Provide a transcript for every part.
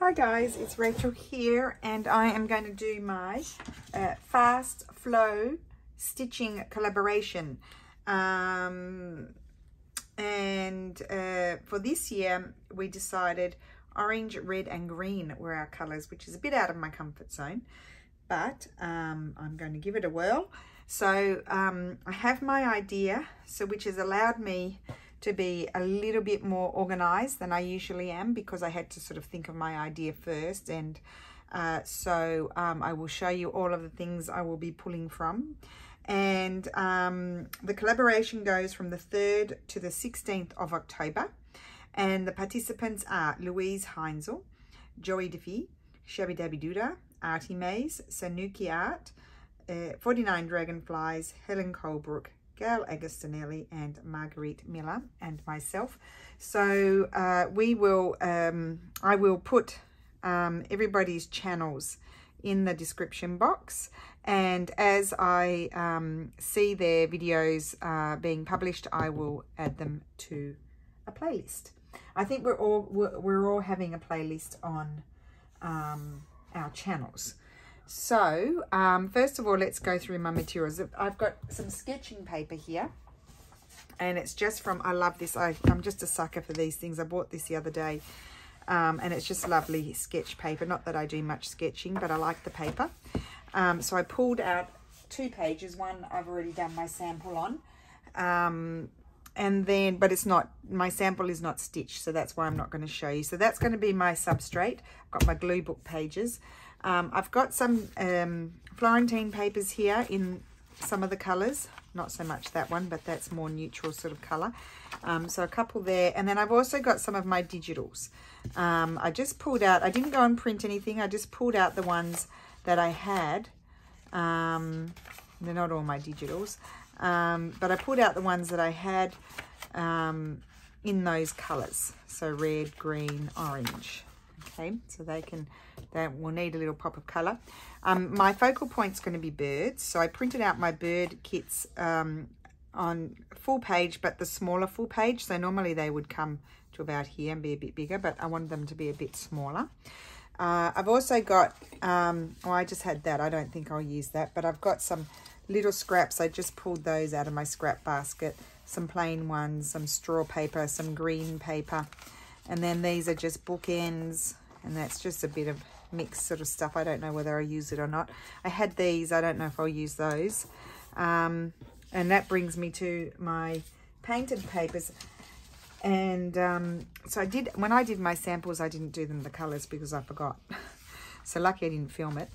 Hi guys, it's Rachel here, and I am going to do my fast flow stitching collaboration. For this year we decided orange, red and green were our colors, which is a bit out of my comfort zone, but I'm going to give it a whirl. So I have my idea, which has allowed me to be a little bit more organized than I usually am, because I had to sort of think of my idea first, and I will show you all of the things I will be pulling from. And the collaboration goes from the 3rd to the 16th of October, and the participants are Louise HEINZL, Joey Defee, Shabby Dabby Doodah, Artie Mays, Sanuki Art, 49 Dragonflies, Helen Colebrook, Gail Agostinelli and Marguerite Miller, and myself. So I will put everybody's channels in the description box, and as I see their videos being published, I will add them to a playlist. I think we're all having a playlist on our channels. So first of all, let's go through my materials. I've got some sketching paper here, and it's just from, I love this. I'm just a sucker for these things. I bought this the other day, and it's just lovely sketch paper. Not that I do much sketching, but I like the paper. So I pulled out 2 pages. One I've already done my sample on, and then, but it's not, my sample is not stitched, so that's why I'm not going to show you. So that's going to be my substrate. I've got my glue book pages. I've got some Florentine papers here in some of the colours, not so much that one, but that's more neutral sort of colour. So a couple there, and then I've also got some of my digitals. I just pulled out, I didn't go and print anything, I just pulled out the ones that I had. They're not all my digitals, but I pulled out the ones that I had in those colours, so red, green, orange. Okay, so they will need a little pop of colour. My focal point's going to be birds, so I printed out my bird kits on full page, but the smaller full page. So normally they would come to about here and be a bit bigger, but I wanted them to be a bit smaller. I've also got, I just had that. I don't think I'll use that, but I've got some little scraps. I just pulled those out of my scrap basket. Some plain ones, some straw paper, some green paper. And then these are just bookends, and that's just a bit of mixed sort of stuff. I don't know whether I use it or not. I had these, I don't know if I'll use those. And that brings me to my painted papers. And so when I did my samples, I didn't do them the colours because I forgot. So lucky I didn't film it.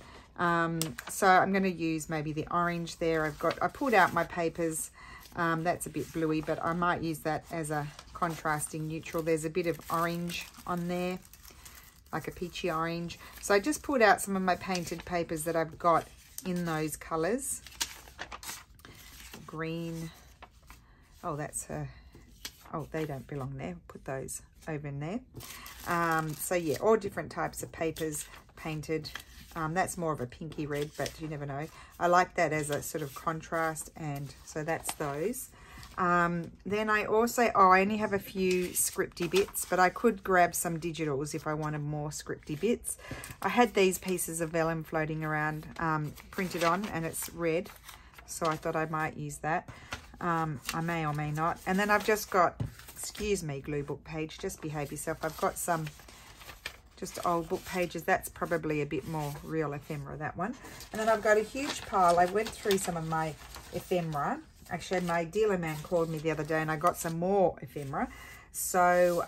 So I'm going to use maybe the orange there. I pulled out my papers. That's a bit bluey, but I might use that as a contrasting neutral. There's a bit of orange on there, like a peachy orange. So I just pulled out some of my painted papers that I've got in those colours. Green. Oh, they don't belong there. Put those over in there. So yeah, all different types of papers painted. That's more of a pinky red, but you never know. I like that as a sort of contrast, and so that's those. Then I also, I only have a few scripty bits, but I could grab some digitals if I wanted more scripty bits. I had these pieces of vellum floating around, printed on, and it's red, so I thought I might use that. I may or may not. And then I've just got, excuse me, glue book page, just behave yourself. I've got some just old book pages. That's probably a bit more real ephemera, that one. And then I've got a huge pile. I went through some of my ephemera. Actually, my dealer man called me the other day and I got some more ephemera. So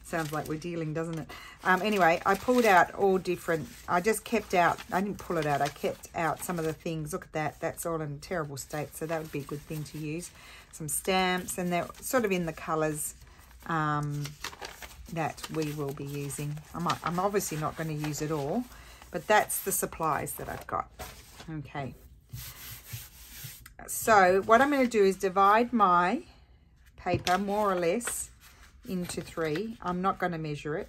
sounds like we're dealing, doesn't it? Anyway, I pulled out all different, I just kept out, I didn't pull it out, I kept out some of the things. Look at that, that's all in a terrible state, so that would be a good thing to use. Some stamps, and they're sort of in the colours that we will be using. I'm obviously not going to use it all, but that's the supplies that I've got. Okay, so what I'm going to do is divide my paper more or less into 3. I'm not going to measure it.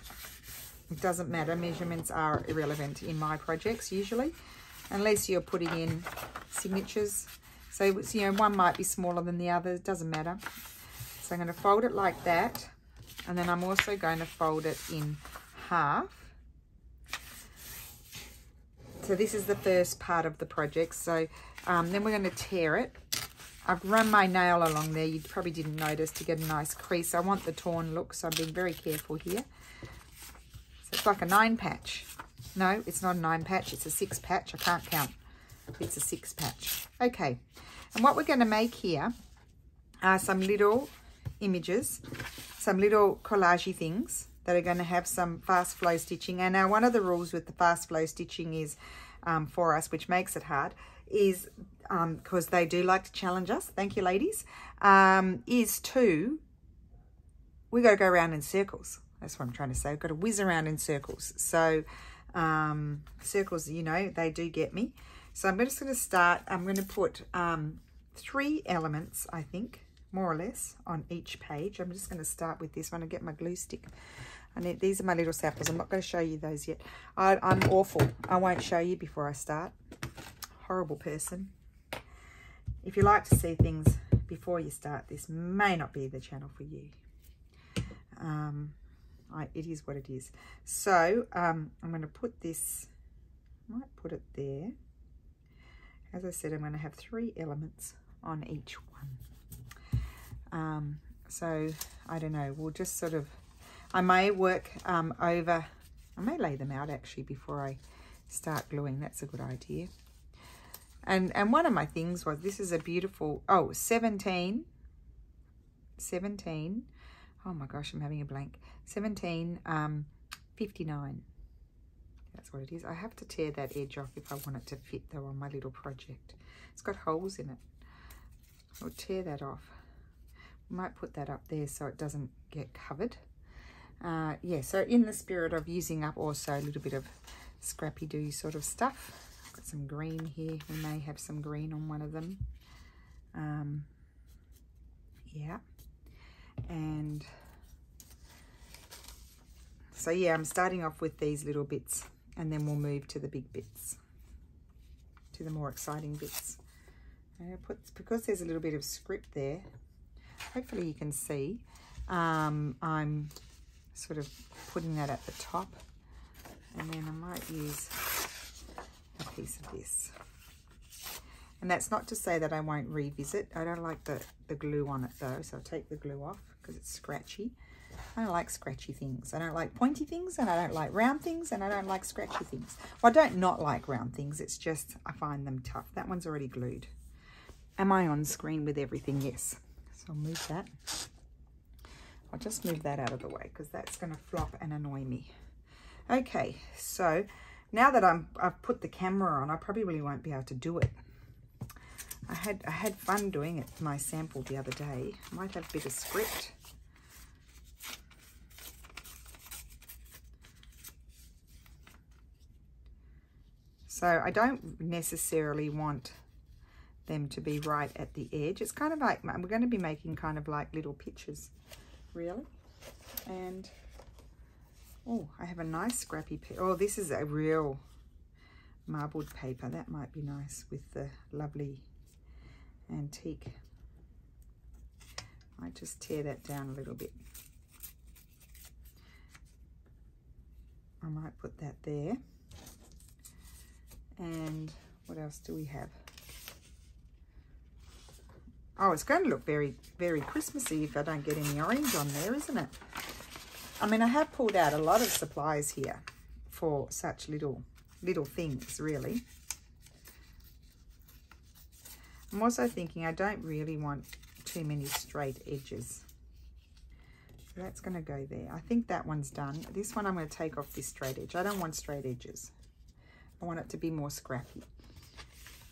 It doesn't matter. Measurements are irrelevant in my projects usually, unless you're putting in signatures. So, you know, one might be smaller than the other. It doesn't matter. So I'm going to fold it like that. And then I'm also going to fold it in half. So this is the first part of the project. So then we're going to tear it. I've run my nail along there. You probably didn't notice, to get a nice crease. I want the torn look, so I'm being very careful here. So it's like a 9 patch. No, it's not a 9 patch. It's a 6 patch. I can't count. It's a 6 patch. Okay. And what we're going to make here are some little images, some little collagey things that are going to have some fast flow stitching. And now one of the rules with the fast flow stitching is for us, which makes it hard, is because they do like to challenge us, thank you ladies, is we got to go around in circles. That's what I'm trying to say. We've got to whiz around in circles. So circles, you know, they do get me. So I'm just going to start, I'm going to put 3 elements, I think, more or less, on each page. I'm just going to start with this one and get my glue stick. These are my little samples. I'm not going to show you those yet. I'm awful. I won't show you before I start. Horrible person. If you like to see things before you start, this may not be the channel for you. It is what it is. So I'm going to put this, I might put it there. As I said, I'm going to have 3 elements on each one. So I don't know, we'll just sort of, I may work over, I may lay them out actually before I start gluing. That's a good idea. And one of my things was, this is a beautiful, 17, oh my gosh, I'm having a blank, 1759. That's what it is. I have to tear that edge off if I want it to fit though on my little project. It's got holes in it. I'll tear that off. I might put that up there so it doesn't get covered. Yeah, so in the spirit of using up also a little bit of scrappy-do sort of stuff. I've got some green here. We may have some green on one of them. Yeah. And so yeah, I'm starting off with these little bits, and then we'll move to the big bits, to the more exciting bits. Because there's a little bit of script there, hopefully you can see, I'm sort of putting that at the top, and then I might use a piece of this. And that's not to say that I won't revisit. I don't like the glue on it though, so I'll take the glue off because it's scratchy. I don't like scratchy things. I don't like pointy things, and I don't like round things, and I don't like scratchy things. Well, I don't not like round things. It's just I find them tough. That one's already glued. Am I on screen with everything? Yes. So I'll move that. I'll just move that out of the way because that's going to flop and annoy me. Okay, so now that I've put the camera on, I probably really won't be able to do it. I had fun doing it, my sample the other day. I might have a bit of script. So I don't necessarily want them to be right at the edge. It's kind of like, we're going to be making kind of like little pictures, really. And, oh, I have a nice scrappy, oh, this is a real marbled paper. That might be nice with the lovely antique. I just tear that down a little bit. I might put that there. And what else do we have? Oh, it's going to look very, very Christmassy if I don't get any orange on there, isn't it? I mean, I have pulled out a lot of supplies here for such little things, really. I'm also thinking I don't really want too many straight edges. So that's going to go there. I think that one's done. This one I'm going to take off this straight edge. I don't want straight edges. I want it to be more scrappy.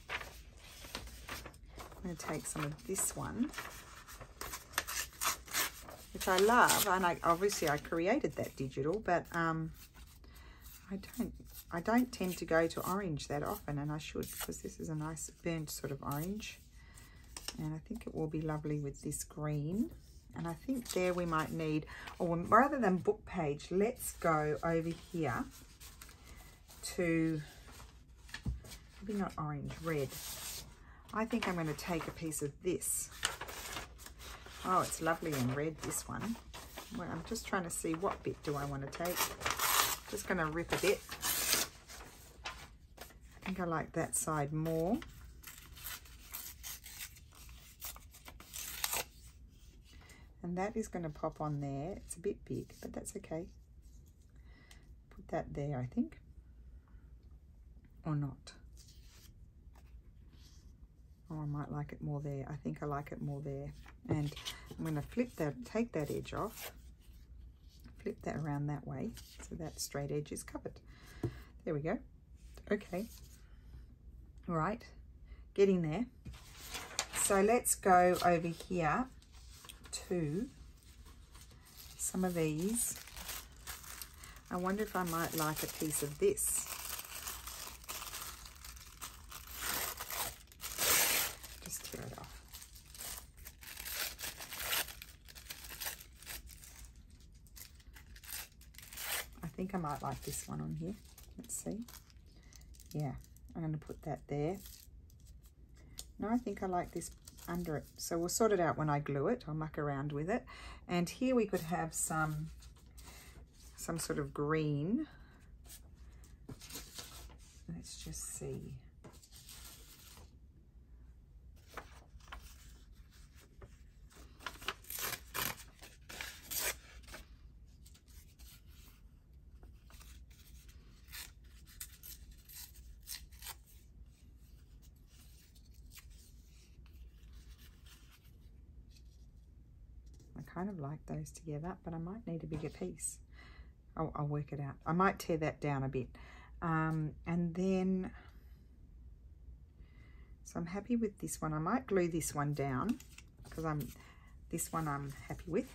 I'm going to take some of this one, which I love, and obviously I created that digital, but I don't tend to go to orange that often, and I should, because this is a nice burnt sort of orange, and I think it will be lovely with this green. And I think there we might need, or rather than book page, let's go over here to, maybe not orange, red. I think I'm going to take a piece of this. Oh, it's lovely in red, this one. Well, I'm just trying to see what bit do I want to take. Just going to rip a bit. I think I like that side more. And that is going to pop on there. It's a bit big, but that's okay. Put that there, I think. Or not. Oh, I might like it more there. I think I like it more there. And I'm going to flip that, take that edge off. Flip that around that way. So that straight edge is covered. There we go. Okay. All right. Getting there. So let's go over here to some of these. I wonder if I might like a piece of this. Just tear it off. I think I might like this one on here. Let's see. Yeah, I'm going to put that there. No, I think I like this under it. So we'll sort it out when I glue it. I'll muck around with it. And here we could have some sort of green. Let's just see. Kind of like those together, but I might need a bigger piece. I'll work it out. I might tear that down a bit. And then, so I'm happy with this one. I might glue this one down because this one I'm happy with.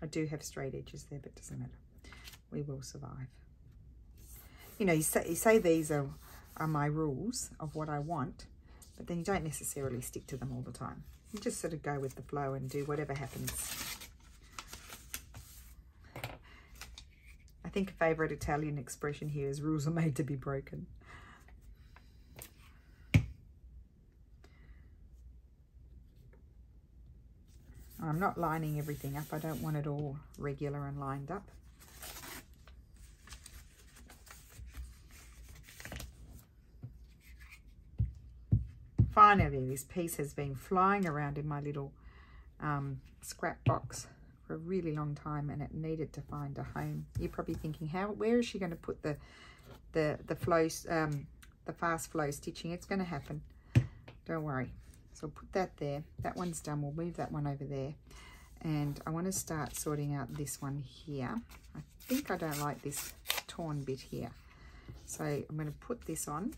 I do have straight edges there, but it doesn't matter. We will survive. You know, you say these are my rules of what I want, but then you don't necessarily stick to them all the time. You just sort of go with the flow and do whatever happens. I think a favourite Italian expression here is rules are made to be broken. I'm not lining everything up. I don't want it all regular and lined up. Finally, this piece has been flying around in my little scrap box for a really long time, and it needed to find a home. You're probably thinking, where is she going to put the flow, the fast flow stitching? It's going to happen. Don't worry. So I'll put that there. That one's done. We'll move that one over there, and I want to start sorting out this one here. I think I don't like this torn bit here, so I'm going to put this on.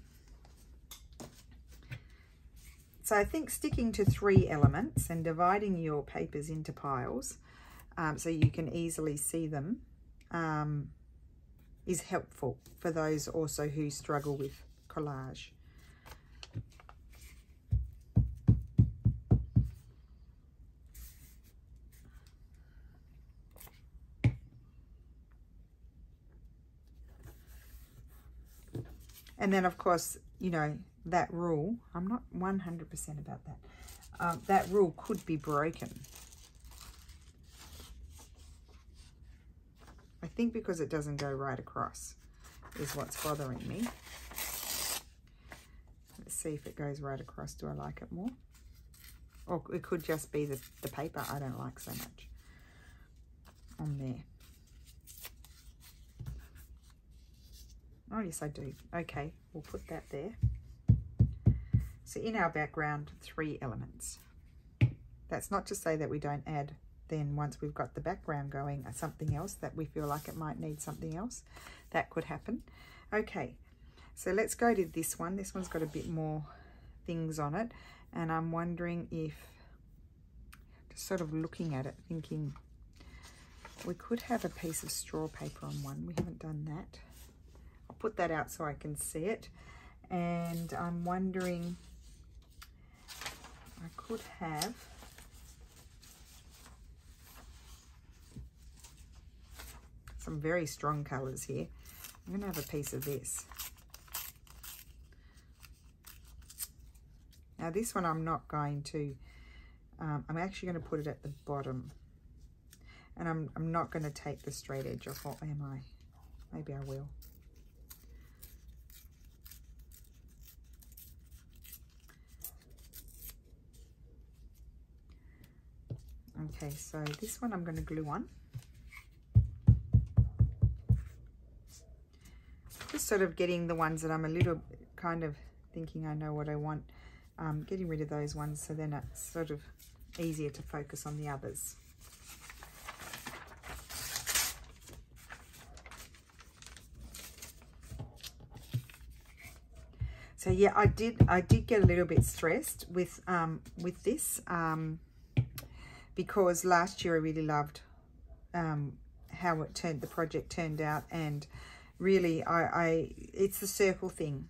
So I think sticking to 3 elements and dividing your papers into piles so you can easily see them is helpful for those also who struggle with collage. And then, of course, you know, that rule, I'm not 100% about that. That rule could be broken. I think because it doesn't go right across is what's bothering me. Let's see if it goes right across. Do I like it more? Or it could just be the paper I don't like so much on there. Oh, yes, I do. Okay, we'll put that there. So in our background, 3 elements. That's not to say that we don't add then once we've got the background going something else that we feel like it might need something else. That could happen. Okay, so let's go to this one. This one's got a bit more things on it, and I'm wondering if, just sort of looking at it, thinking we could have a piece of straw paper on one. We haven't done that. I'll put that out so I can see it. And I'm wondering, I could have some very strong colours here. I'm going to have a piece of this. Now this one I'm not going to, I'm actually going to put it at the bottom. And I'm not going to take the straight edge off, or am I? Maybe I will. Okay, so this one I'm going to glue on. Just sort of getting the ones that I'm a little kind of thinking I know what I want. Getting rid of those ones, so then it's sort of easier to focus on the others. So yeah, I did get a little bit stressed with this because last year I really loved how the project turned out, and really it's the circle thing,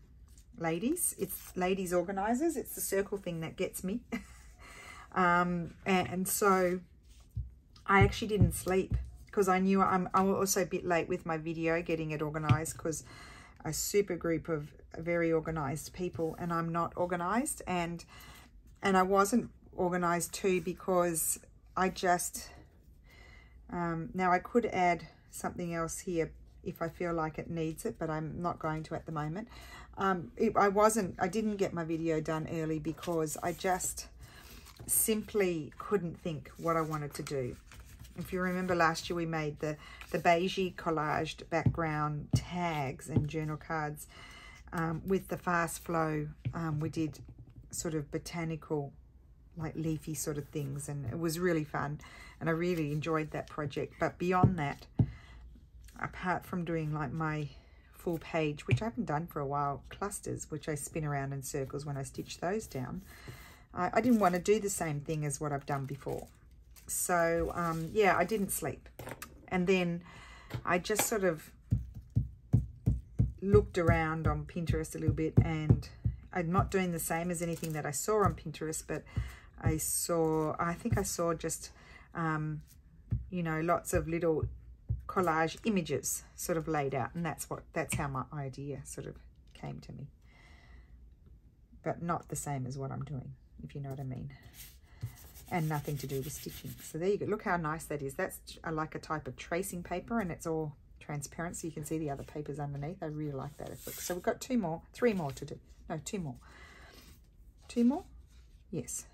ladies. It's ladies organizers. It's the circle thing that gets me. And so I actually didn't sleep because I knew I'm also a bit late with my video getting it organized, because a super group of very organized people, and I'm not organized, and I wasn't organized too, because I just now I could add something else here if I feel like it needs it, but I'm not going to at the moment. I didn't get my video done early because I just simply couldn't think what I wanted to do. If you remember last year, we made the beigey collaged background tags and journal cards with the fast flow. We did sort of botanical, like leafy sort of things, and it was really fun, and I really enjoyed that project. But beyond that, apart from doing like my full page, which I haven't done for a while, clusters, which I spin around in circles when I stitch those down, I didn't want to do the same thing as what I've done before. So yeah, I didn't sleep, and then I just sort of looked around on Pinterest a little bit, and I'm not doing the same as anything that I saw on Pinterest, but I think I saw just you know, lots of little collage images sort of laid out, and that's how my idea sort of came to me, but not the same as what I'm doing, if you know what I mean, and nothing to do with stitching. So there you go. Look how nice that is. That's like a type of tracing paper, and it's all transparent, so you can see the other papers underneath. I really like that effect. So we've got three more to do. No, two more. Yes.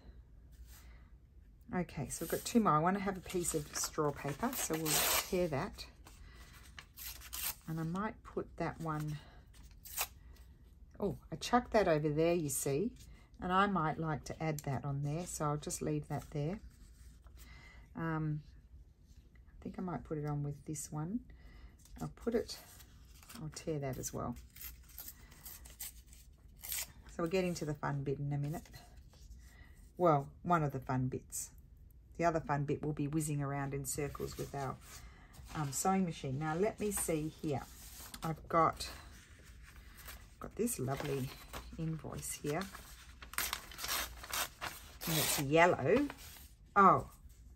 Okay, so we've got two more. I want to have a piece of straw paper, so we'll tear that, and I might put that one. Oh, I chucked that over there, you see, and I might like to add that on there, so I'll just leave that there. I think I might put it on with this one. I'll tear that as well. So we're getting to the fun bit in a minute. Well, one of the fun bits. The other fun bit will be whizzing around in circles with our sewing machine. Now let me see here. I've got this lovely invoice here, and it's yellow. Oh,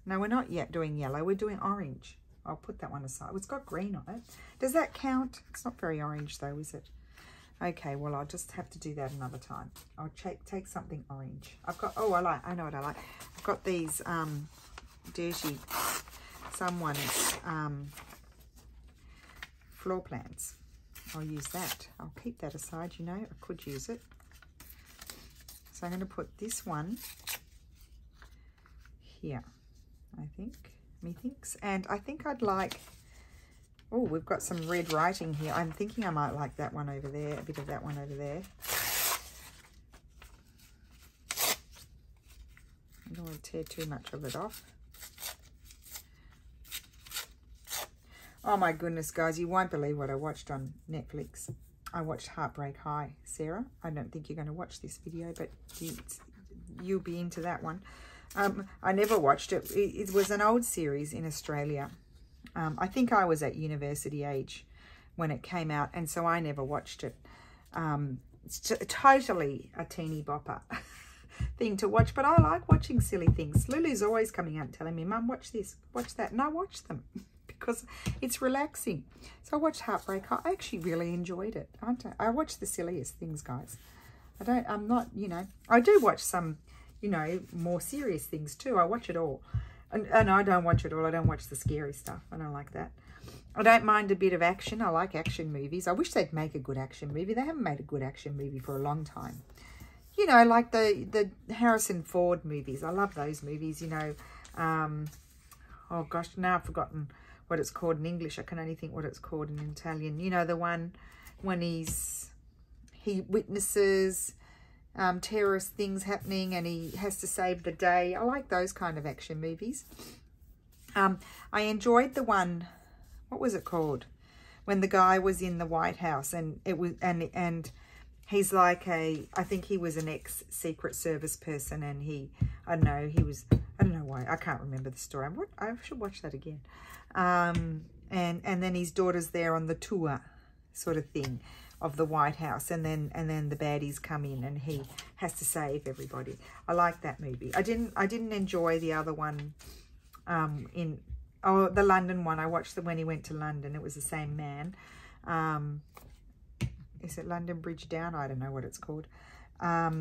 no, we're not yet doing yellow. We're doing orange. I'll put that one aside. It's got green on it. Does that count? It's not very orange though, is it? Okay, well, I'll just have to do that another time. I'll take something orange. I've got, oh, I know what I like. I've got these dirty, someone's floor plans. I'll use that. I'll keep that aside, you know, I could use it. So I'm going to put this one here, I think, methinks. And I think I'd like, oh, we've got some red writing here. I'm thinking I might like that one over there, a bit of that one over there. I don't want to tear too much of it off. Oh my goodness, guys, you won't believe what I watched on Netflix. I watched Heartbreak High, Sarah. I don't think you're going to watch this video, but you'll be into that one. I never watched it. It was an old series in Australia. I think I was at university age when it came out, and so I never watched it. It's totally a teeny bopper thing to watch, but I like watching silly things. Lulu's always coming out and telling me, Mum, watch this, watch that, and I watch them because it's relaxing. So I watched Heartbreak. I actually really enjoyed it. I watch the silliest things, guys. I'm not, you know, I do watch some, you know, more serious things too. I watch it all. And I don't watch it all. I don't watch the scary stuff. I don't like that. I don't mind a bit of action. I like action movies. I wish they'd make a good action movie. They haven't made a good action movie for a long time. You know, like the Harrison Ford movies. I love those movies, you know. Oh gosh, now I've forgotten what it's called in English. I can only think what it's called in Italian. You know, the one when he witnesses terrorist things happening and he has to save the day. I like those kind of action movies. I enjoyed the one, what was it called? When the guy was in the White House and it was and he's like I think he was an ex-Secret Service person, and I don't know why, I can't remember the story. I should watch that again. And then his daughter's there on the tour sort of thing of the White House, and then the baddies come in and he has to save everybody. I like that movie. I didn't enjoy the other one, the London one. I watched when he went to London. It was the same man. Is it London Bridge Down? I don't know what it's called. I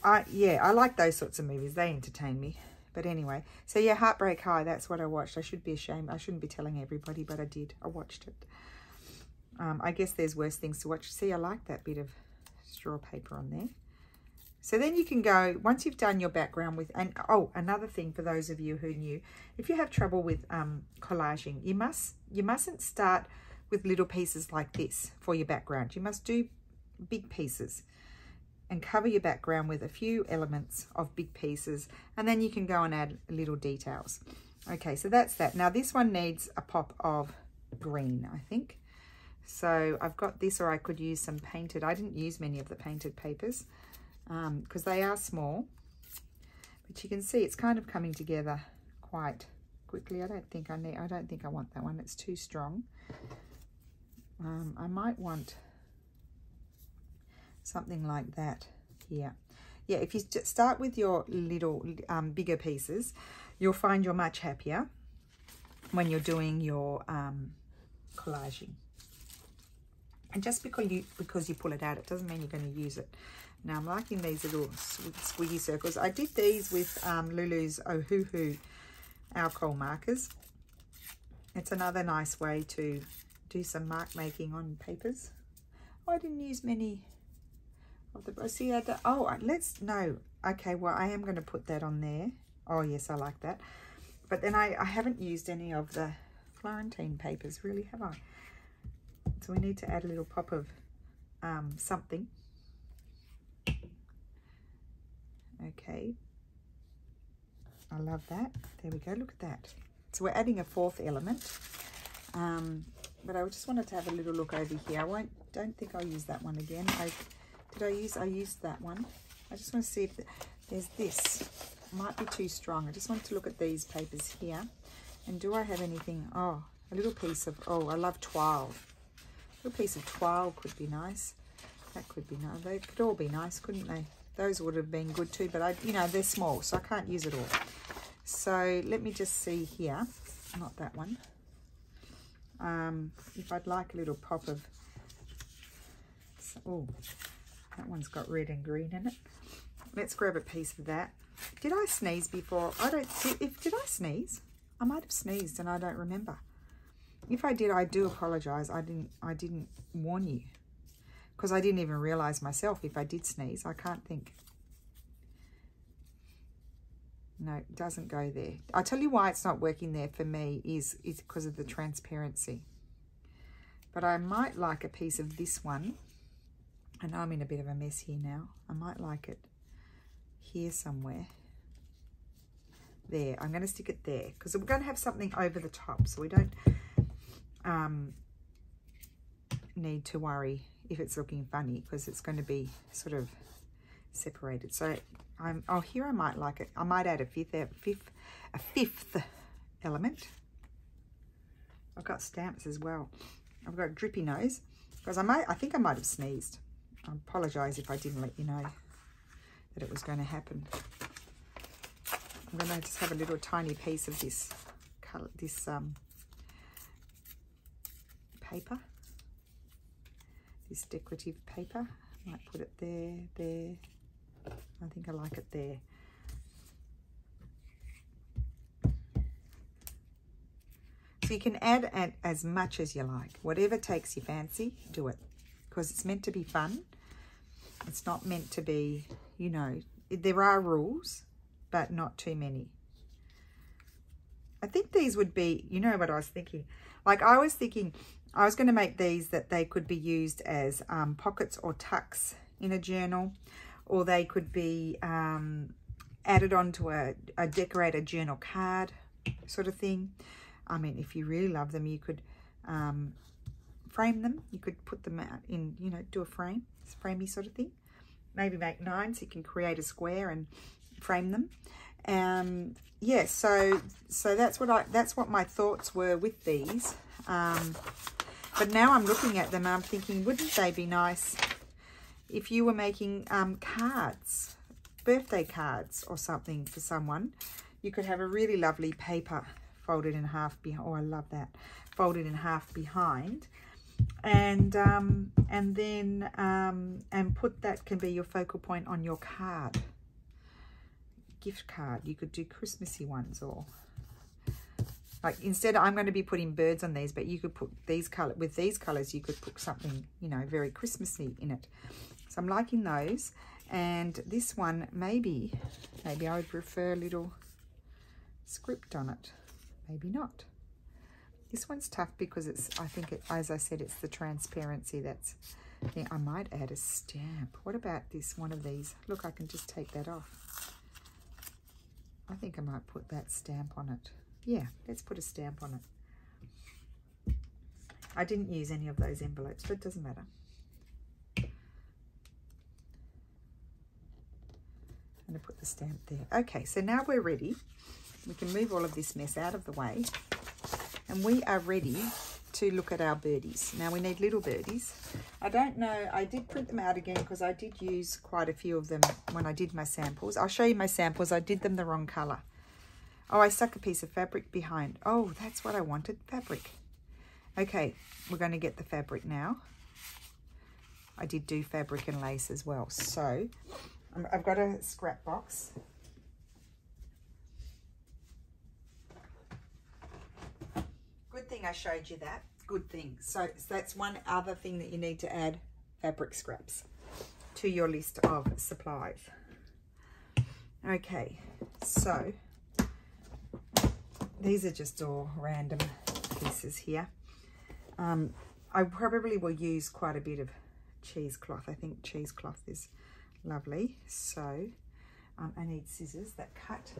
like those sorts of movies. They entertain me. But anyway, so yeah, Heartbreak High, that's what I watched. I should be ashamed. I shouldn't be telling everybody, but I did. I watched it. I guess there's worse things to watch. See, I like that bit of straw paper on there. So then you can go, once you've done your background with, and oh, another thing for those of you who knew, if you have trouble with collaging, you mustn't start with little pieces like this for your background. You must do big pieces and cover your background with a few elements of big pieces, and then you can go and add little details. Okay, so that's that. Now this one needs a pop of green, I think. So I've got this, or I could use some painted. I didn't use many of the painted papers because they are small, but you can see it's kind of coming together quite quickly. I don't think I want that one. It's too strong. I might want something like that here. Yeah, if you start with your little bigger pieces, you'll find you're much happier when you're doing your collaging. And just because you pull it out, it doesn't mean you're going to use it. Now I'm liking these little squiggy circles. I did these with Lulu's Ohuhu alcohol markers. It's another nice way to do some mark making on papers. Oh, I didn't use many of the, see, okay, well, I am going to put that on there. Oh yes, I like that. But then I haven't used any of the Florentine papers, really, have I? So we need to add a little pop of something. Okay, I love that. There we go, look at that. So we're adding a fourth element. But I just wanted to have a little look over here. Don't think I'll use that one again. I used that one. I just want to see if there's this. Might be too strong. I just want to look at these papers here. And do I have anything? Oh, a little piece of, oh, I love twirl. A little piece of twirl could be nice. That could be nice. They could all be nice, couldn't they? Those would have been good too, but you know, they're small, so I can't use it all. So let me just see here. Not that one. If I'd like a little pop of, oh, that one's got red and green in it. Let's grab a piece of that. Did I sneeze before? Did I sneeze? I might have sneezed and I don't remember. If I did, I do apologize. I didn't warn you because I didn't even realize myself if I did sneeze. I can't think. No, it doesn't go there. I'll tell you why it's not working there for me is because of the transparency. But I might like a piece of this one. I know I'm in a bit of a mess here now. I might like it here somewhere. There, I'm going to stick it there because we're going to have something over the top, so we don't need to worry if it's looking funny because it's going to be sort of separated. So here I might like it. I might add a fifth element. I've got stamps as well. I've got a drippy nose because I think I might have sneezed. I apologize if I didn't let you know that it was going to happen. I'm going to just have a little tiny piece of this color, this paper, this decorative paper. Might put it there, there. I think I like it there. So you can add as much as you like. Whatever takes your fancy, do it. Because it's meant to be fun. It's not meant to be, you know, there are rules, but not too many. I think these would be, you know what I was thinking? Like I was thinking, I was going to make these that they could be used as pockets or tucks in a journal, or they could be added onto a decorated journal card sort of thing. I mean, if you really love them, you could frame them. You could put them out in, you know, do a framey sort of thing. Maybe make 9 so you can create a square and frame them. Yeah, so that's what my thoughts were with these. But now I'm looking at them, I'm thinking, wouldn't they be nice if you were making cards, birthday cards or something for someone? You could have a really lovely paper folded in half behind. Oh, I love that. Folded in half behind, and put that can be your focal point on your card, gift card. You could do Christmassy ones, or like instead I'm going to be putting birds on these, but you could put these with these colors. You could put something, you know, very Christmassy in it. So I'm liking those. And this one, maybe I would prefer a little script on it. Maybe not. This one's tough because I think as I said, it's the transparency that's, I might add a stamp. What about this, one of these? Look, I can just take that off. I think I might put that stamp on it. Yeah, let's put a stamp on it. I didn't use any of those envelopes, but it doesn't matter. I'm going to put the stamp there. Okay, so now we're ready. We can move all of this mess out of the way. And we are ready to look at our birdies. Now we need little birdies. I don't know, I did print them out again because I did use quite a few of them when I did my samples. I'll show you my samples. I did them the wrong color. Oh, I stuck a piece of fabric behind. Oh, that's what I wanted, fabric. Okay, we're going to get the fabric now. I did do fabric and lace as well. So I've got a scrap box. Good thing I showed you that. Good thing. So that's one other thing that you need to add, fabric scraps to your list of supplies. Okay, so these are just all random pieces here. I probably will use quite a bit of cheesecloth. I think cheesecloth is lovely. So I need scissors that cut,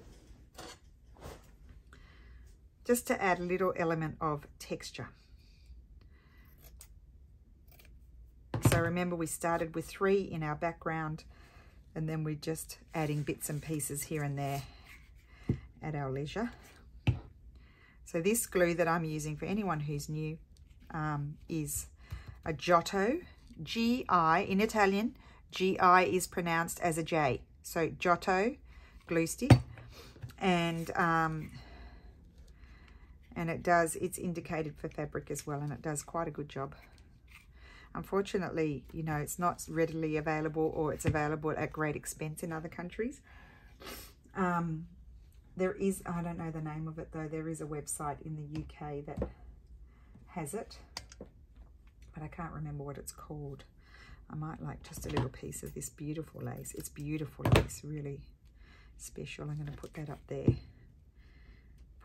just to add a little element of texture. So remember, we started with 3 in our background, and then we're just adding bits and pieces here and there at our leisure. So this glue that I'm using, for anyone who's new, is a Giotto, G-I, in Italian, G-I is pronounced as a J. So Giotto glue stick, and it's indicated for fabric as well, and it does quite a good job. Unfortunately, you know, it's not readily available, or it's available at great expense in other countries. There is, I don't know the name of it though, there is a website in the UK that has it, but I can't remember what it's called. I might like just a little piece of this beautiful lace. It's beautiful lace, really special. I'm going to put that up there.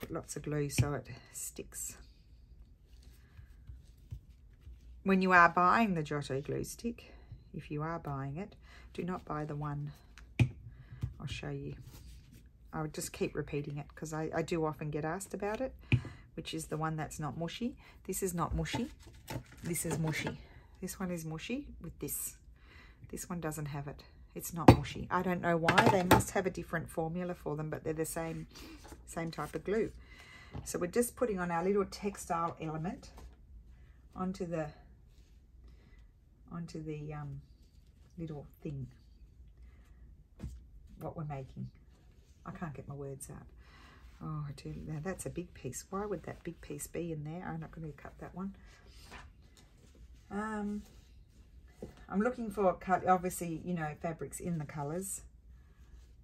Put lots of glue so it sticks. When you are buying the Giotto glue stick, if you are buying it, do not buy the one. I'll show you. I would just keep repeating it because I do often get asked about it, which is the one that's not mushy. This is not mushy. This is mushy. This one is mushy with this. This one doesn't have it. It's not mushy. I don't know why. They must have a different formula for them, but they're the same type of glue. So we're just putting on our little textile element onto the little thing, what we're making. I can't get my words out. Oh, I do. Now that's a big piece. Why would that big piece be in there? I'm not going to cut that one. I'm looking for, obviously, you know, fabrics in the colours.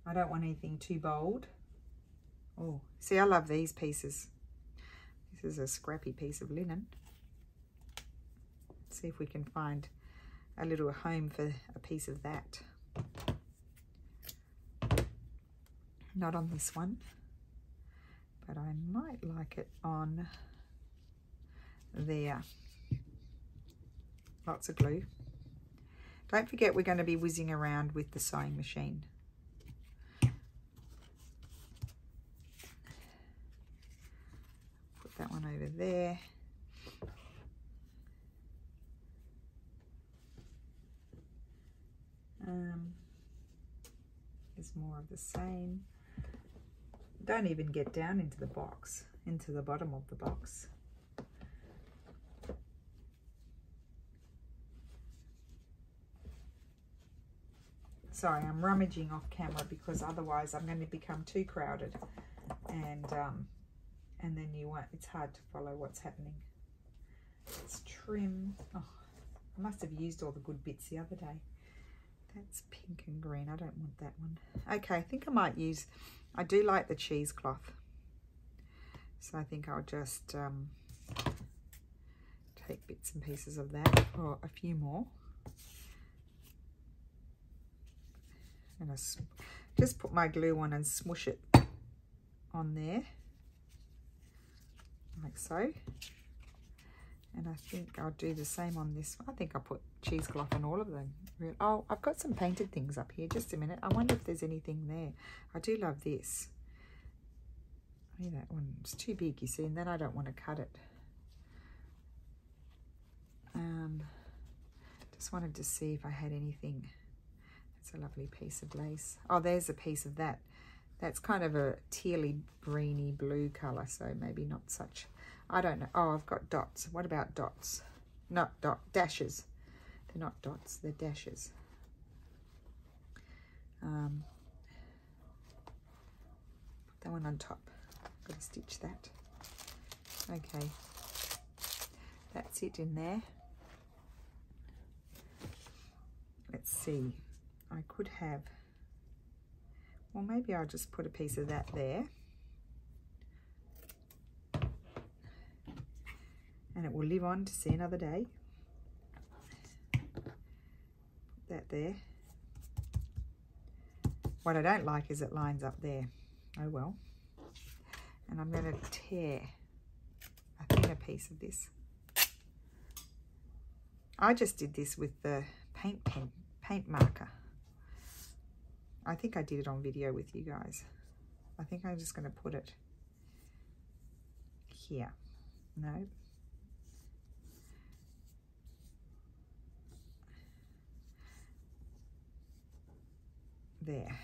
I don't want anything too bold. Oh, see, I love these pieces. This is a scrappy piece of linen. Let's see if we can find a little home for a piece of that. Not on this one, but I might like it on there. Lots of glue. Don't forget we're going to be whizzing around with the sewing machine. Put that one over there. There's more of the same. Don't even get down into the box, into the bottom of the box. Sorry, I'm rummaging off camera because otherwise I'm going to become too crowded, and then it's hard to follow what's happening. Let's trim. Oh, I must have used all the good bits the other day. That's pink and green. I don't want that one. Okay, I think I might use, I do like the cheesecloth. So I think I'll just take bits and pieces of that, or a few more. I'm going to just put my glue on and smush it on there, like so. And I think I'll do the same on this one. I think I'll put cheesecloth on all of them. Oh, I've got some painted things up here. Just a minute. I wonder if there's anything there. I do love this. Oh, that one, it's too big, you see, and then I don't want to cut it. Just wanted to see if I had anything. It's a lovely piece of lace. Oh, there's a piece of that. That's kind of a tealy, greeny blue colour, so maybe not such. I don't know. Oh, I've got dots. What about dots? Not dashes. They're not dots, they're dashes. Put that one on top. Got to stitch that. Okay. That's it in there. Let's see. I could have, well, maybe I'll just put a piece of that there. And it will live on to see another day. Put that there. What I don't like is it lines up there. Oh well. And I'm going to tear a thinner piece of this. I just did this with the paint marker. I think I did it on video with you guys. I think I'm just going to put it here. No. There.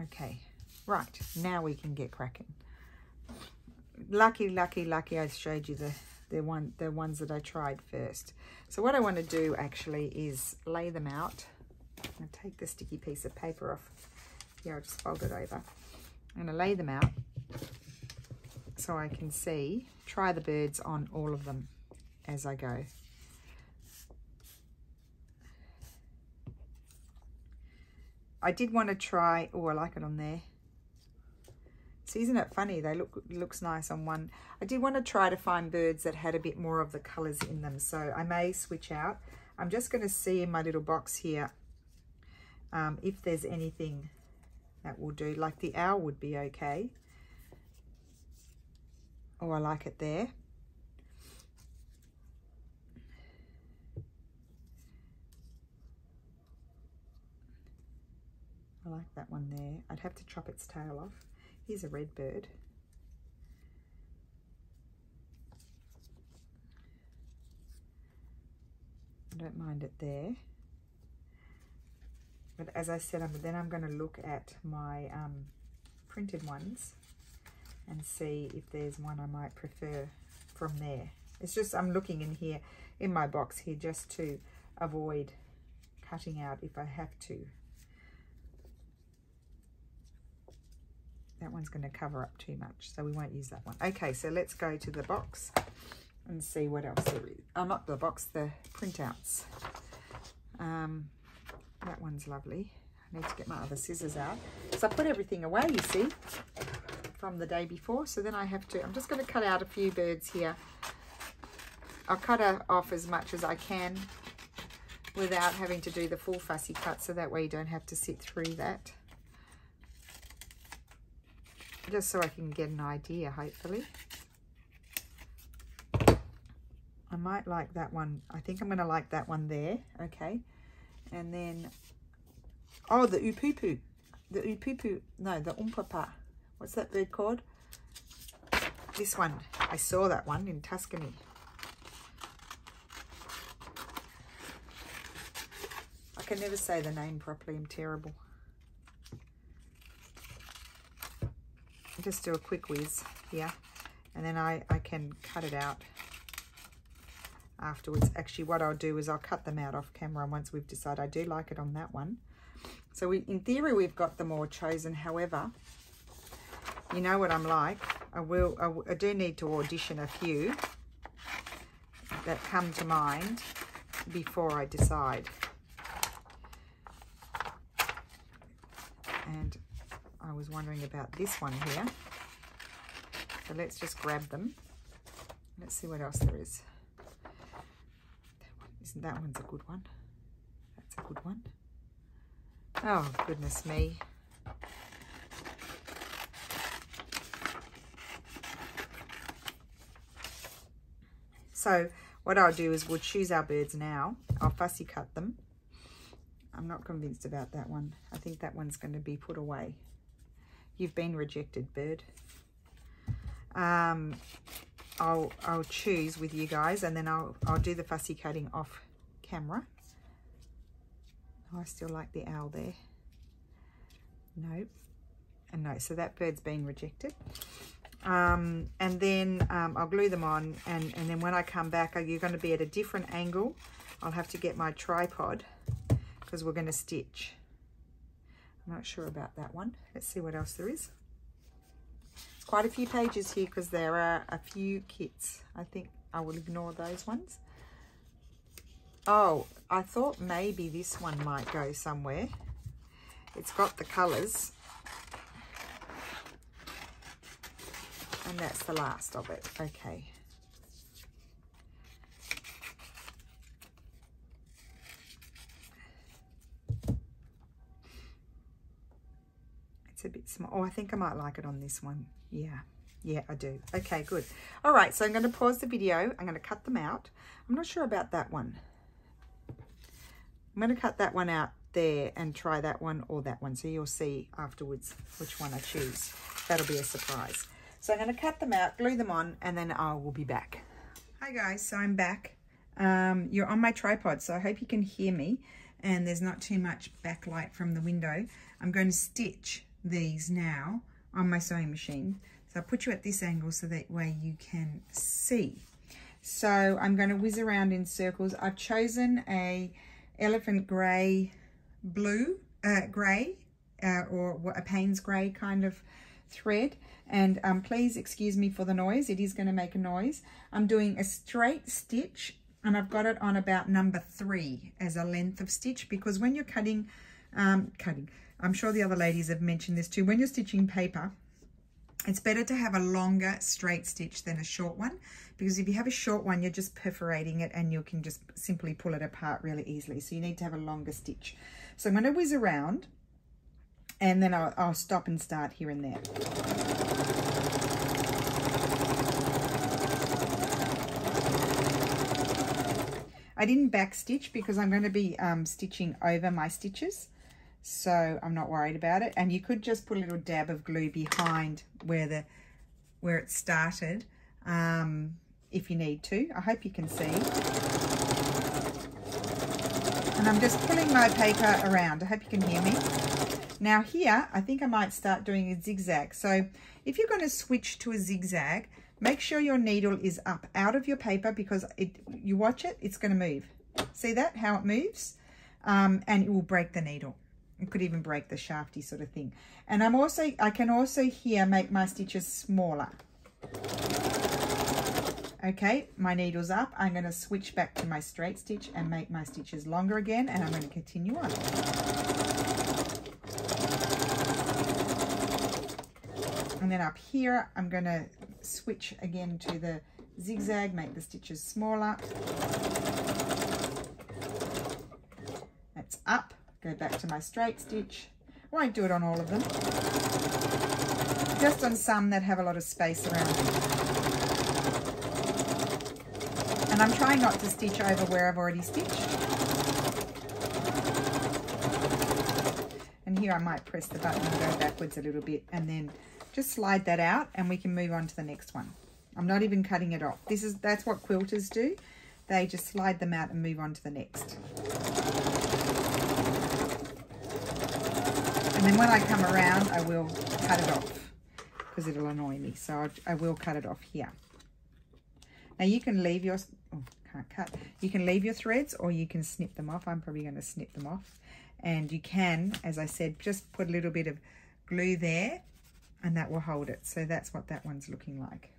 Okay, right, now we can get cracking. Lucky I showed you the ones that I tried first. So what I want to do actually is lay them out. I'm going to take the sticky piece of paper off. Here, I'll just fold it over. I'm going to lay them out so I can see, try the birds on all of them as I go. I did want to try, oh, I like it on there. See, isn't it funny? They looks nice on one. I did want to try to find birds that had a bit more of the colours in them, so I may switch out. I'm just going to see in my little box here if there's anything that will do. Like the owl would be okay. Oh, I like it there. I like that one there. I'd have to chop its tail off. Here's a red bird. I don't mind it there. But as I said, then I'm going to look at my printed ones and see if there's one I might prefer from there. It's just I'm looking in here, in my box here, just to avoid cutting out if I have to. that one's going to cover up too much, so we won't use that one. Okay, so let's go to the box and see what else there is. Oh, not the box, the printouts. That one's lovely. I need to get my other scissors out. So I put everything away, you see, from the day before. So then I have to, I'm just going to cut out a few birds here. I'll cut off as much as I can without having to do the full fussy cut, so that way you don't have to sit through that. Just so I can get an idea, hopefully. I might like that one. I think I'm going to like that one there. Okay. And then, oh, the upupu. The upupu. No, the umpapa. What's that bird called? This one. I saw that one in Tuscany. I can never say the name properly. I'm terrible. Just do a quick whiz here, and then I can cut it out afterwards. Actually, what I'll do is I'll cut them out off camera once we've decided. I do like it on that one. So in theory, we've got them all chosen. However, you know what I'm like. I do need to audition a few that come to mind before I decide. And I was wondering about this one here. So let's just grab them. Let's see what else there is. That one's a good one. That's a good one. Oh, goodness me. So what I'll do is we'll choose our birds now. I'll fussy cut them. I'm not convinced about that one. I think that one's going to be put away. You've been rejected, bird. I'll choose with you guys, and then I'll do the fussy cutting off camera. Oh, I still like the owl there. No, and no. So that bird's been rejected. And then I'll glue them on, and then when I come back, you're going to be at a different angle. I'll have to get my tripod because we're going to stitch. I'm not sure about that one. Let's see what else there is. It's quite a few pages here because there are a few kits. I think I will ignore those ones. Oh, I thought maybe this one might go somewhere. It's got the colours. And that's the last of it. Okay. It's a bit small. Oh, I think I might like it on this one. Yeah, I do. Okay, good. All right, so I'm going to pause the video. I'm going to cut them out. I'm not sure about that one. I'm going to cut that one out there and try that one or that one. So you'll see afterwards which one I choose. That'll be a surprise. So I'm going to cut them out, glue them on, and then I will be back. Hi guys, so I'm back. You're on my tripod, so I hope you can hear me and there's not too much backlight from the window. I'm going to stitch these now on my sewing machine. So I'll put you at this angle so that way you can see. So I'm going to whiz around in circles. I've chosen a elephant grey blue, grey, or a Payne's grey kind of thread. And please excuse me for the noise. It is going to make a noise. I'm doing a straight stitch, and I've got it on about number 3 as a length of stitch, because when you're cutting, I'm sure the other ladies have mentioned this too, when you're stitching paper, it's better to have a longer straight stitch than a short one, because if you have a short one, you're just perforating it and you can just simply pull it apart really easily. So you need to have a longer stitch. So I'm going to whiz around, and then I'll stop and start here and there. I didn't back stitch because I'm going to be stitching over my stitches, so I'm not worried about it. And you could just put a little dab of glue behind where it started if you need to. I hope you can see. And I'm just pulling my paper around. I hope you can hear me. Now here, I think I might start doing a zigzag. So if you're going to switch to a zigzag, make sure your needle is up out of your paper, because you watch it, it's going to move. See that, how it moves? And it will break the needle. It could even break the shafty sort of thing. And I can also here make my stitches smaller. Okay, my needle's up. I'm going to switch back to my straight stitch and make my stitches longer again, and I'm going to continue on. And then up here, I'm going to switch again to the zigzag, make the stitches smaller. That's up. Go back to my straight stitch. Won't do it on all of them. Just on some that have a lot of space around them. And I'm trying not to stitch over where I've already stitched. And here I might press the button and go backwards a little bit, and then just slide that out and we can move on to the next one. I'm not even cutting it off. That's what quilters do. They just slide them out and move on to the next. And then when I come around, I will cut it off because it'll annoy me. So I will cut it off here. Now you can leave your, can't cut. You can leave your threads or you can snip them off. I'm probably going to snip them off. And you can, as I said, just put a little bit of glue there and that will hold it. So that's what that one's looking like.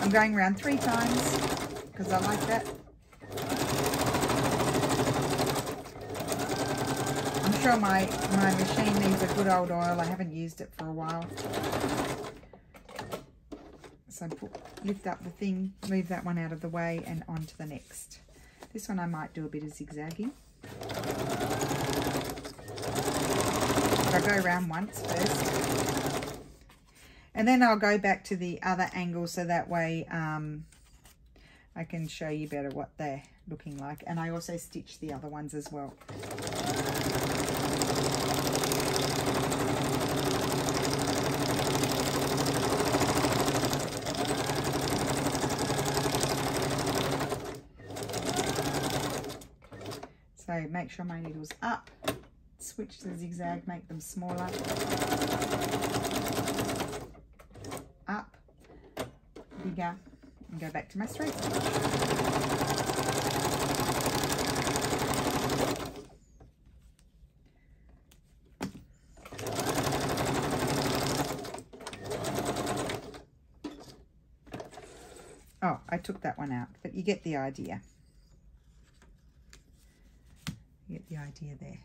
I'm going around 3 times because I like that. I'm sure my machine needs a good old oil. I haven't used it for a while. So lift up the thing, move that one out of the way and on to the next. This one I might do a bit of zigzagging. I'll go around once first. And then I'll go back to the other angle so that way I can show you better what they're looking like. And I also stitch the other ones as well. So make sure my needle's up, switch to the zigzag, make them smaller. Up, bigger, and go back to my straight stitch. Oh, I took that one out, but you get the idea. You get the idea there.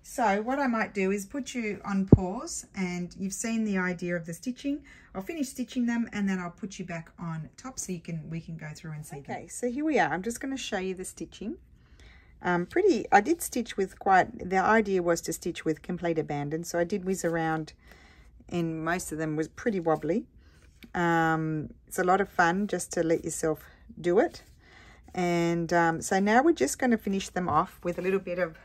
So what I might do is put you on pause, and you've seen the idea of the stitching. I'll finish stitching them and then I'll put you back on top so we can go through and see. Okay, so here we are. I'm just going to show you the stitching. I did stitch with the idea was to stitch with complete abandon, so I did whiz around, and most of them was pretty wobbly. It's a lot of fun just to let yourself do it. And so now we're just going to finish them off with a little bit of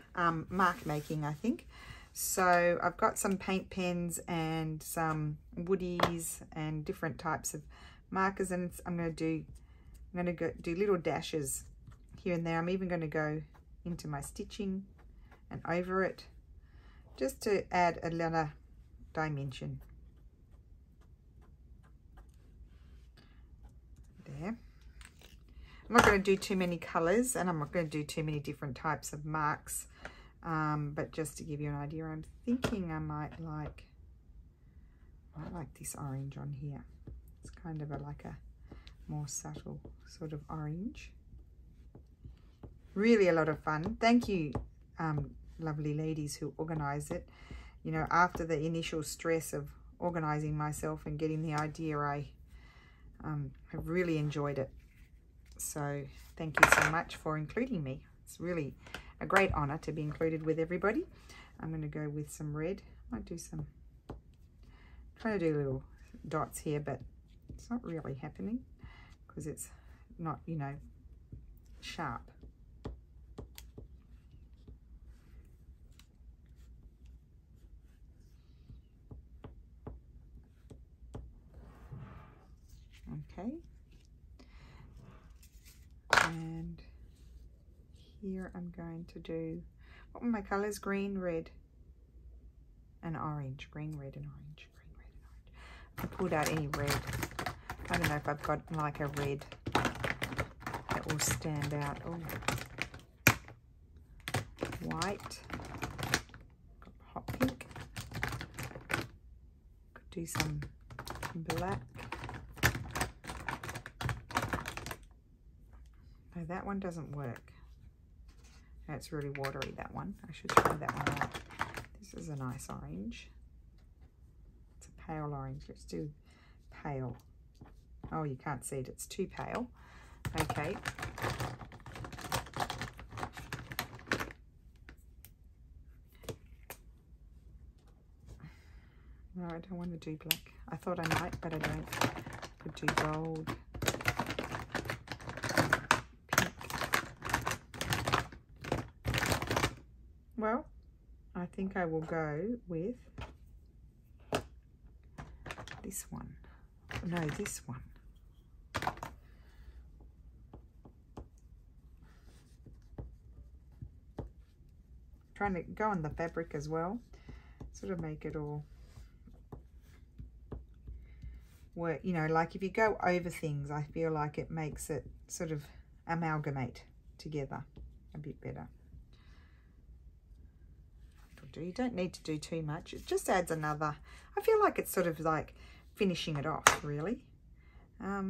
mark making, I think. So I've got some paint pens and some woodies and different types of markers, and I'm going to go do little dashes here and there. I'm even going to go into my stitching and over it just to add a little dimension. There. I'm not going to do too many colours, and I'm not going to do too many different types of marks, but just to give you an idea, I'm thinking I might like this orange on here. It's kind of like a more subtle sort of orange. Really a lot of fun. Thank you, lovely ladies who organise it. You know, after the initial stress of organising myself and getting the idea, I have really enjoyed it. So thank you so much for including me. It's really a great honour to be included with everybody. I'm going to go with some red. I might do some, trying to do little dots here, but it's not really happening because it's not, you know, sharp. Okay. And here I'm going to do, what were my colours? Green, red, and orange. Green, red, and orange. Green, red, and orange. I pulled out any red. I don't know if I've got like a red that will stand out. Oh, white. Got hot pink. Could do some black. No, that one doesn't work. It's really watery, that one. I should try that one out. This is a nice orange. It's a pale orange. Let's do pale. Oh, you can't see it. It's too pale. Okay. No, I don't want to do black. I thought I might, but I don't. I could do gold. Well, I think I will go with this one. No, this one. Trying to go on the fabric as well. Sort of make it all work. You know, like if you go over things, I feel like it makes it sort of amalgamate together a bit better. You don't need to do too much. It just adds another, I feel like it's sort of like finishing it off, really. I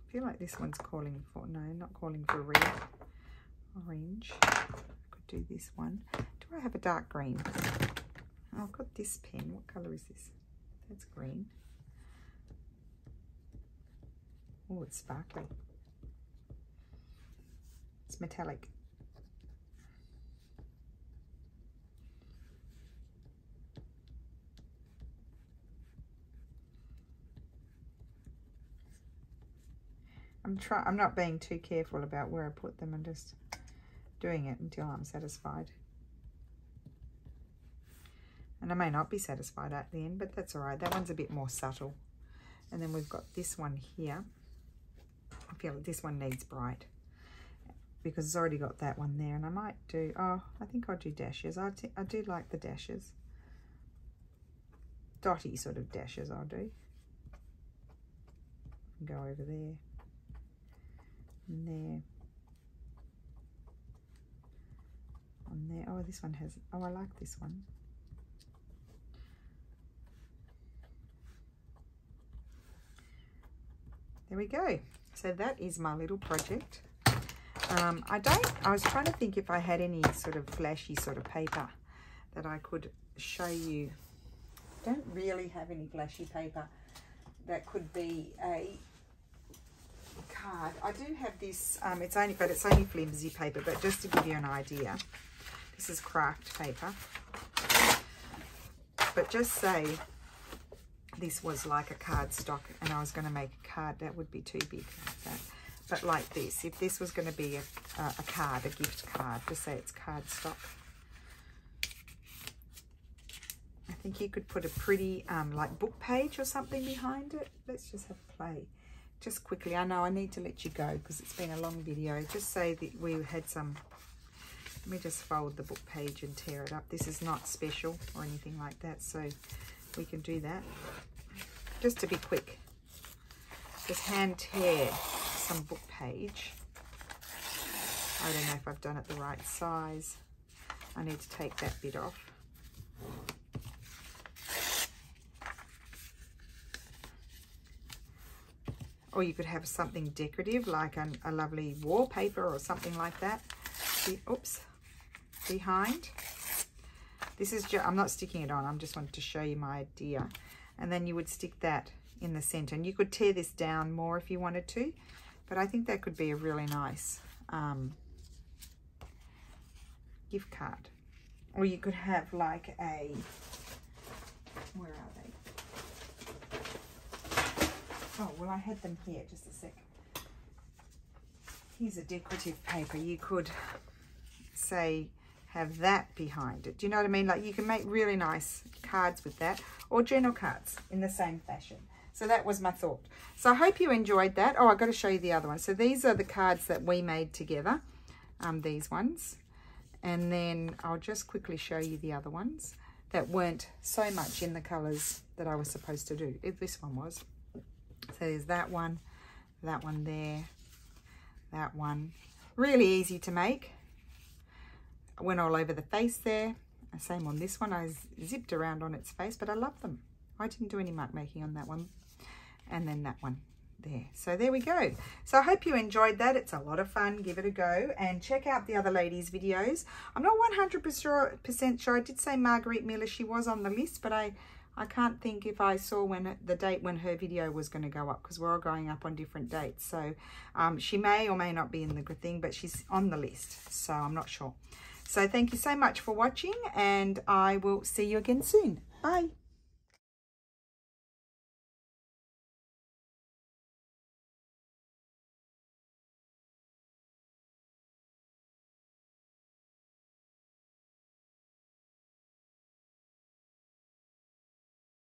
feel like this one's calling for, no, not calling for red. Orange. I could do this one. Do I have a dark green? Oh, I've got this pen. What colour is this? That's green. Oh, it's sparkly. It's metallic. I'm not being too careful about where I put them. I'm just doing it until I'm satisfied. And I may not be satisfied at the end, but that's all right. That one's a bit more subtle. And then we've got this one here. I feel like this one needs bright because it's already got that one there. And I might do, oh, I think I'll do dashes. I do like the dashes. Dotty sort of dashes I'll do. Go over there. And there, on there. Oh, this one has, oh, I like this one. There we go. So that is my little project. I was trying to think if I had any sort of flashy sort of paper that I could show you. Don't really have any flashy paper that could be a card. I do have this, it's only flimsy paper, but just to give you an idea, this is craft paper. But just say this was like a cardstock and I was going to make a card, that would be too big like that. But like this, if this was going to be a card, a gift card, just say it's cardstock. I think you could put a pretty like book page or something behind it. Let's just have a play. Just quickly, I know I need to let you go because it's been a long video. Just say that we had some, let me just fold the book page and tear it up. This is not special or anything like that, so we can do that. Just to be quick, just hand tear some book page. I don't know if I've done it the right size. I need to take that bit off. Or you could have something decorative like a lovely wallpaper or something like that. Oops, behind. This is just, I'm not sticking it on, I just wanted to show you my idea. And then you would stick that in the center. And you could tear this down more if you wanted to, but I think that could be a really nice gift card. Or you could have like a, where are they? Oh, well, I had them here, just a sec. Here's a decorative paper. You could say, have that behind it. Do you know what I mean? Like you can make really nice cards with that, or journal cards in the same fashion. So that was my thought. So I hope you enjoyed that. Oh, I've got to show you the other one. So these are the cards that we made together, these ones. And then I'll just quickly show you the other ones. that weren't so much in the colours that I was supposed to do. This one was. So there's that one there, that one. Really easy to make. I went all over the face there. Same on this one. I zipped around on its face, but I love them. I didn't do any mark making on that one. And then that one there. So there we go. So I hope you enjoyed that. It's a lot of fun. Give it a go and check out the other ladies' videos. I'm not 100% sure. I did say Marguerite Miller. She was on the list, but I can't think if I saw the date when her video was going to go up, because we're all going up on different dates. So she may or may not be in the thing, but she's on the list. So I'm not sure. So thank you so much for watching, and I will see you again soon. Bye.